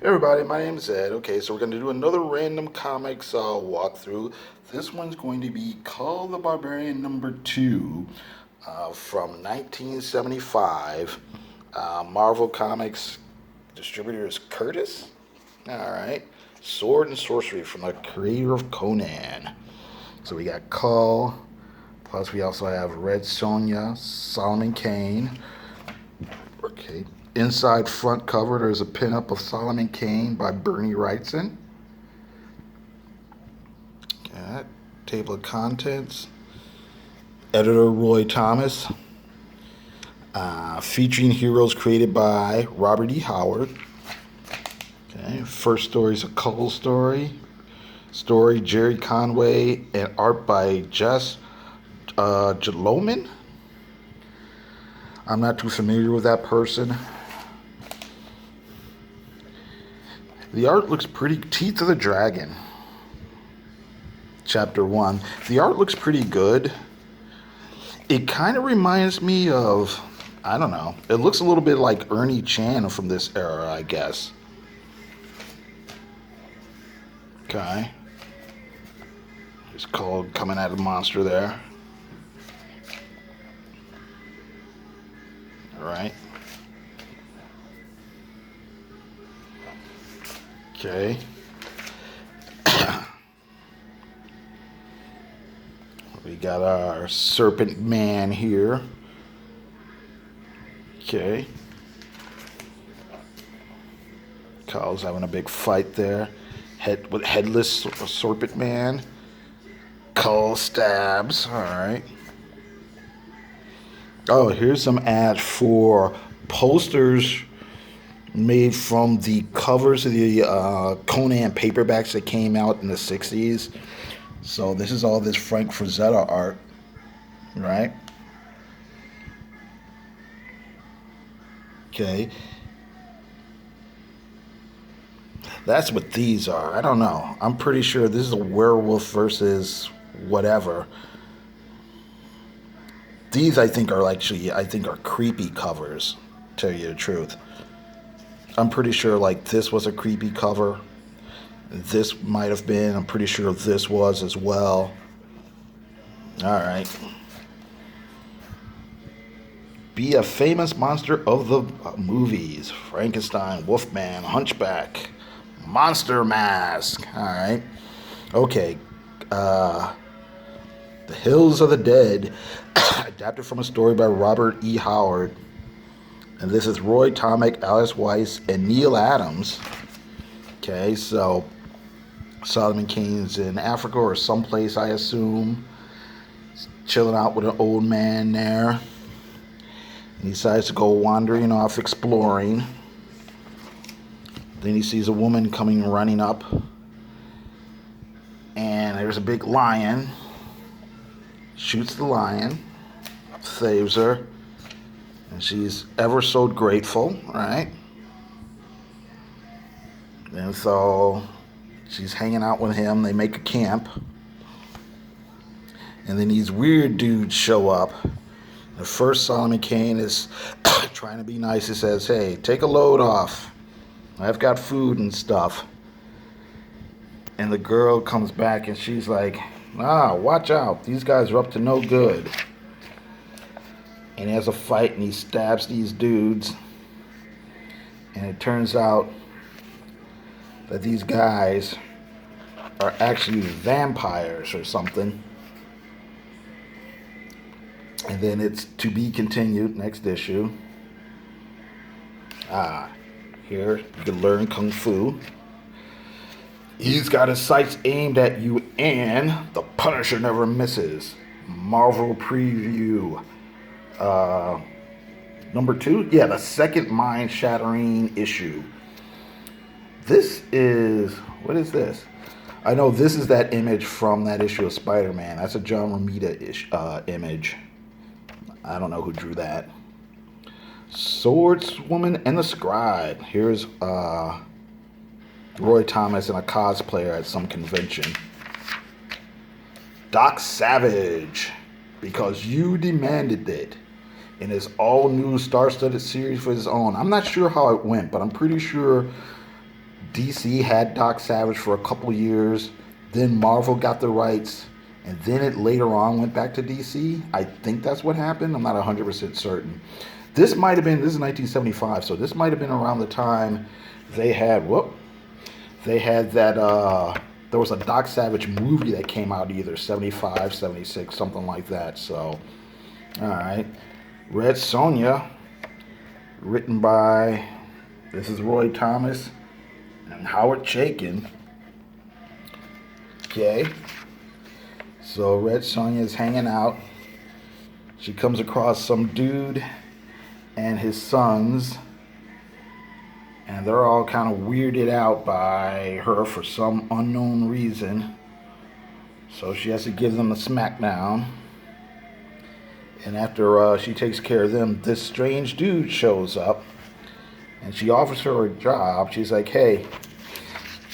Hey everybody, my name is Ed. Okay, so we're going to do another random comics walkthrough. This one's going to be Kull the Barbarian number 2 from 1975. Marvel Comics distributor is Curtis. Alright. Sword and Sorcery from the creator of Conan. So we got Kull, plus we also have Red Sonja, Solomon Kane. Okay. Inside front cover, there's a pinup of Solomon Kane by Bernie Wrightson. Okay. Table of contents. Editor Roy Thomas. Featuring heroes created by Robert E. Howard. Okay. First story is a Kull story. Story Jerry Conway and art by Jess Jaloman. I'm not too familiar with that person. The art looks pretty. Teeth of the Dragon. Chapter 1. The art looks pretty good. It kind of reminds me of, I don't know. It looks a little bit like Ernie Chan from this era, I guess. Okay. It's called coming at a monster there. Alright. Okay. We got our Serpent Man here. Okay. Kyle's having a big fight there. Headless Serpent Man. Kull stabs. Alright. Oh, here's some ads for posters made from the covers of the Conan paperbacks that came out in the 60s. So this is all this Frank Frazetta art, right? Okay. That's what these are. I don't know. I'm pretty sure this is a werewolf versus whatever. These I think are creepy covers, to tell you the truth. I'm pretty sure like this was a creepy cover. This might have been. I'm pretty sure this was as well. Alright. Be a famous monster of the movies. Frankenstein, Wolfman, Hunchback, Monster Mask. Alright. Okay. The Hills of the Dead. Adapted from a story by Robert E. Howard. And this is Roy Tomek, Alice Weiss, and Neil Adams. Okay, so Solomon Kane's in Africa or someplace, I assume. He's chilling out with an old man there. And he decides to go wandering off exploring. Then he sees a woman coming running up. And there's a big lion. Shoots the lion. Saves her. And she's ever so grateful, right? And so she's hanging out with him. They make a camp. And then these weird dudes show up. The first Solomon Kane is trying to be nice. He says, hey, take a load off. I've got food and stuff. And the girl comes back and she's like, watch out. These guys are up to no good. And he has a fight and he stabs these dudes. And it turns out that these guys are actually vampires or something. And then it's to be continued next issue. Here you can learn Kung Fu. He's got his sights aimed at you and the Punisher never misses. Marvel preview. Number 2? Yeah, the second mind-shattering issue. This is... What is this? I know this is that image from that issue of Spider-Man. That's a John Romita image. I don't know who drew that. Swordswoman and the Scribe. Here's Roy Thomas and a cosplayer at some convention. Doc Savage. Because you demanded it. In his all-new star-studded series for his own. I'm not sure how it went, but I'm pretty sure DC had Doc Savage for a couple years. Then Marvel got the rights. And then it later on went back to DC. I think that's what happened. I'm not 100% certain. This might have been, this is 1975, so this might have been around the time they had, they had that, there was a Doc Savage movie that came out either 75, 76, something like that. So, all right. Red Sonja, written by, this is Roy Thomas and Howard Chaykin. Okay. So Red Sonja is hanging out. She comes across some dude and his sons, and they're all kind of weirded out by her for some unknown reason. So she has to give them a smackdown. And after she takes care of them, this strange dude shows up, and she offers her a job. She's like, hey,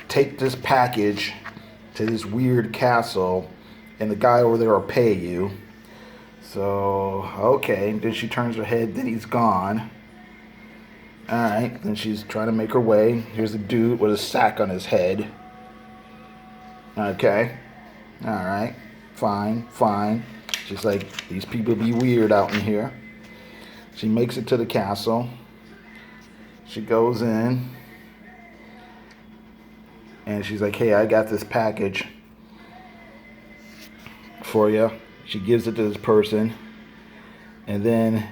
take this package to this weird castle, and the guy over there will pay you. So, okay. Then she turns her head, then he's gone. Alright, then she's trying to make her way. Here's a dude with a sack on his head. Okay. Alright. Fine. She's like, these people be weird out in here. She makes it to the castle. She goes in. And she's like, hey, I got this package for you. She gives it to this person, and then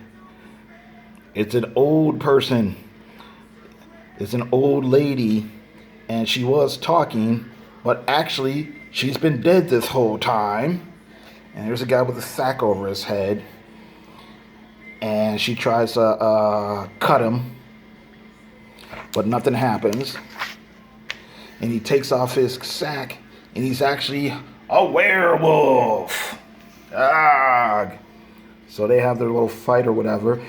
it's an old person. It's an old lady, and she was talking, but actually she's been dead this whole time. And there's a guy with a sack over his head, and she tries to cut him, but nothing happens. And he takes off his sack, and he's actually a werewolf. So they have their little fight or whatever.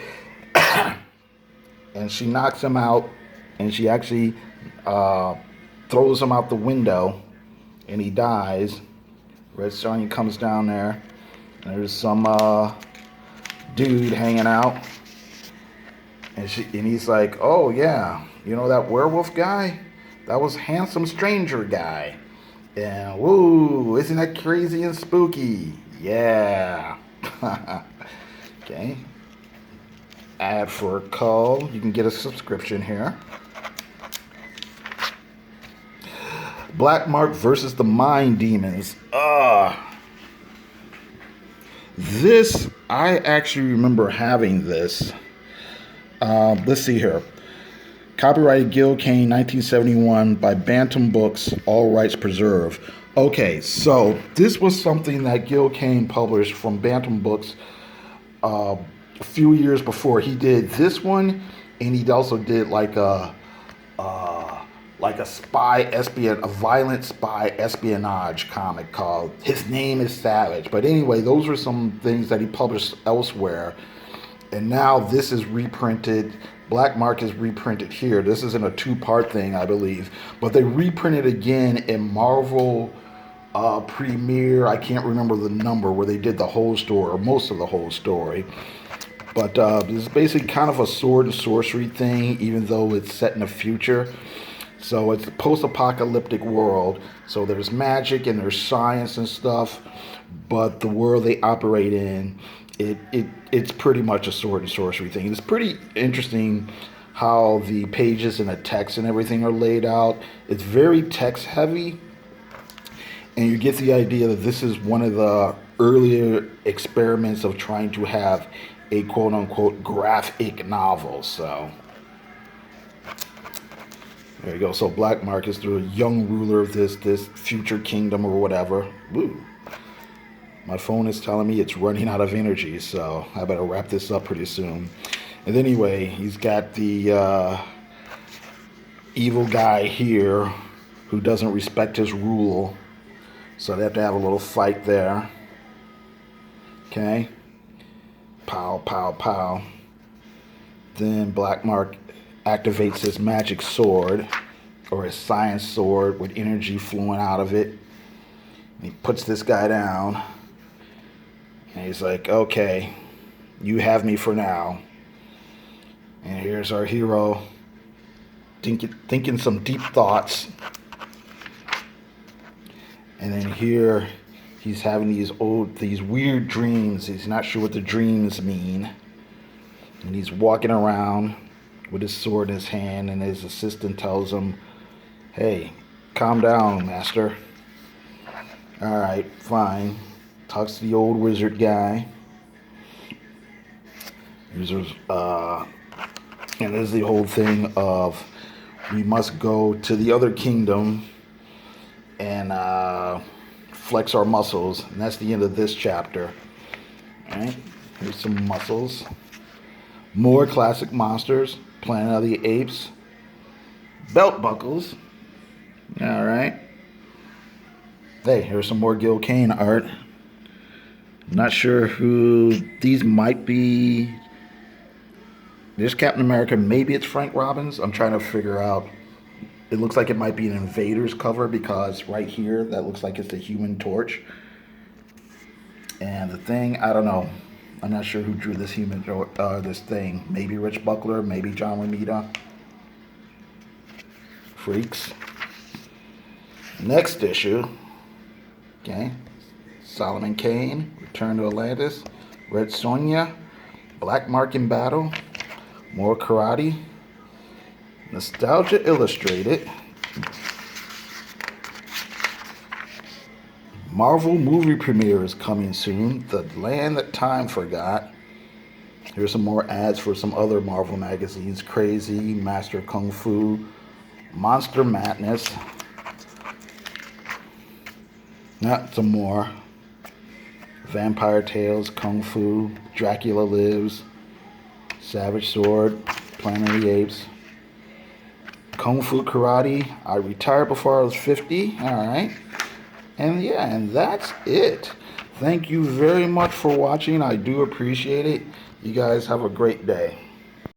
And she knocks him out, and she actually throws him out the window, and he dies. Red Sonja comes down there, and there's some dude hanging out, and he's like, oh yeah, you know that werewolf guy? That was Handsome Stranger guy. And woo, isn't that crazy and spooky? Yeah. Okay. Ad for Kull. You can get a subscription here. Black Mark versus the Mind Demons. This, I actually remember having this. Let's see here. Copyrighted Gil Kane, 1971, by Bantam Books, all rights preserved. Okay, so this was something that Gil Kane published from Bantam Books a few years before. He did this one, and he also did like a violent spy espionage comic called His Name is Savage. But anyway, those were some things that he published elsewhere, and now this is reprinted. Black Mark is reprinted here. This isn't a two-part thing, I believe, but they reprinted again in Marvel Premiere. I can't remember the number where they did the whole story, or most of the whole story. But this is basically kind of a sword and sorcery thing, even though it's set in the future. So it's a post-apocalyptic world. So there's magic and there's science and stuff, but the world they operate in, it's pretty much a sword and sorcery thing. It's pretty interesting how the pages and the text and everything are laid out. It's very text heavy, and you get the idea that this is one of the earlier experiments of trying to have a quote-unquote graphic novel. So there you go. So Black Mark is the young ruler of this future kingdom or whatever. Woo. My phone is telling me it's running out of energy, so I better wrap this up pretty soon. And anyway, he's got the evil guy here who doesn't respect his rule, so they have to have a little fight there. Okay? Pow, pow, pow. Then Black Mark activates his magic sword, or his science sword, with energy flowing out of it. And he puts this guy down. And he's like, okay, you have me for now. And here's our hero thinking some deep thoughts. And then here he's having these weird dreams. He's not sure what the dreams mean. And he's walking around with his sword in his hand, and his assistant tells him, "Hey, calm down, master." All right, fine. Talks to the old wizard guy. And there's the whole thing of we must go to the other kingdom and flex our muscles. And that's the end of this chapter. All right, here's some muscles. More classic monsters. Planet of the Apes. Belt buckles. All right. Hey, here's some more Gil Kane art. Not sure who these might be. There's Captain America. Maybe it's Frank Robbins. I'm trying to figure out. It looks like it might be an Invaders cover because right here, that looks like it's the Human Torch. And the Thing, I don't know. I'm not sure who drew this this Thing. Maybe Rich Buckler, maybe John Romita. Freaks. Next issue. Okay. Solomon Kane, Return to Atlantis. Red Sonja, Black Mark in Battle. More Karate. Nostalgia Illustrated. Marvel movie premiere is coming soon. The Land That Time Forgot. Here's some more ads for some other Marvel magazines. Crazy, Master Kung Fu, Monster Madness. Not some more. Vampire Tales, Kung Fu, Dracula Lives, Savage Sword, Planet of the Apes. Kung Fu Karate. I retired before I was 50. All right. And yeah, and that's it. Thank you very much for watching. I do appreciate it. You guys have a great day.